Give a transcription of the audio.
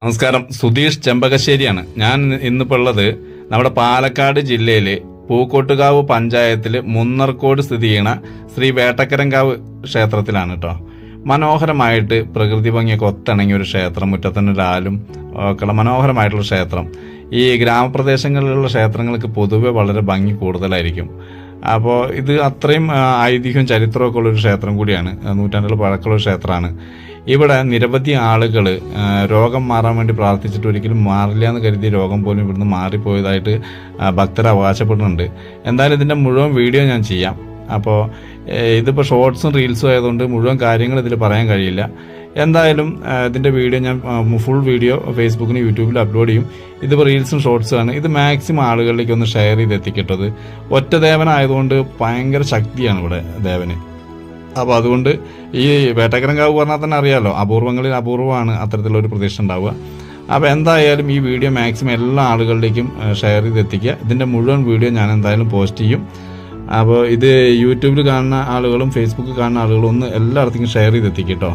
നമസ്കാരം, സുധീഷ് ചെമ്പകശ്ശേരിയാണ്. ഞാൻ ഇന്നിപ്പോൾ ഉള്ളത് നമ്മുടെ പാലക്കാട് ജില്ലയിലെ പൂക്കോട്ടുകാവ് പഞ്ചായത്തിൽ മുന്നർക്കോട് സ്ഥിതി ചെയ്യുന്ന ശ്രീ വേട്ടക്കരങ്കാവ് ക്ഷേത്രത്തിലാണ് കേട്ടോ. മനോഹരമായിട്ട് പ്രകൃതി ഭംഗിയൊക്കെ ഒത്തിണങ്ങിയ ഒരു ക്ഷേത്രം, മുറ്റത്തന്നൊരാലും ഒക്കെ മനോഹരമായിട്ടുള്ള ക്ഷേത്രം. ഈ ഗ്രാമപ്രദേശങ്ങളിലുള്ള ക്ഷേത്രങ്ങൾക്ക് പൊതുവെ വളരെ ഭംഗി കൂടുതലായിരിക്കും. അപ്പോൾ ഇത് അത്രയും ഐതിഹ്യവും ചരിത്രമൊക്കെ ഉള്ളൊരു ക്ഷേത്രം കൂടിയാണ്. നൂറ്റാണ്ടുകൾ പഴക്കമുള്ള ക്ഷേത്രമാണ്. ഇവിടെ നിരവധി ആളുകൾ രോഗം മാറാൻ വേണ്ടി പ്രാർത്ഥിച്ചിട്ട് ഒരിക്കലും മാറില്ല എന്ന് കരുതി രോഗം പോലും ഇവിടുന്ന് മാറിപ്പോയതായിട്ട് ഭക്തർ അവകാശപ്പെടുന്നുണ്ട്. എന്തായാലും ഇതിൻ്റെ മുഴുവൻ വീഡിയോ ഞാൻ ചെയ്യാം. അപ്പോൾ ഇതിപ്പോൾ ഷോർട്സും റീൽസും ആയതുകൊണ്ട് മുഴുവൻ കാര്യങ്ങൾ ഇതിൽ പറയാൻ കഴിയില്ല. എന്തായാലും ഇതിൻ്റെ വീഡിയോ ഞാൻ ഫുൾ വീഡിയോ ഫേസ്ബുക്കിന് യൂട്യൂബിൽ അപ്ലോഡ് ചെയ്യും. ഇതിപ്പോൾ റീൽസും ഷോർട്സും ആണ്. ഇത് മാക്സിമം ആളുകളിലേക്ക് ഒന്ന് ഷെയർ ചെയ്ത് എത്തിക്കിട്ടത്. ഒറ്റ ദേവനായതുകൊണ്ട് ഭയങ്കര ശക്തിയാണ് ഇവിടെ ദേവന്. അപ്പോൾ അതുകൊണ്ട് ഈ വേട്ടക്കരങ്കാവ് പറഞ്ഞാൽ തന്നെ അറിയാമല്ലോ, അപൂർവങ്ങളിൽ അപൂർവമാണ് അത്തരത്തിലുള്ള ഒരു പ്രതീക്ഷ ഉണ്ടാവുക. അപ്പോൾ എന്തായാലും ഈ വീഡിയോ മാക്സിമം എല്ലാ ആളുകളിലേക്കും ഷെയർ ചെയ്ത് എത്തിക്കുക. ഇതിൻ്റെ മുഴുവൻ വീഡിയോ ഞാൻ എന്തായാലും പോസ്റ്റ് ചെയ്യും. അപ്പോൾ ഇത് യൂട്യൂബിൽ കാണുന്ന ആളുകളും ഫേസ്ബുക്കിൽ കാണുന്ന ആളുകളും ഒന്ന് എല്ലായിടത്തേക്കും ഷെയർ ചെയ്ത് എത്തിക്കും കേട്ടോ.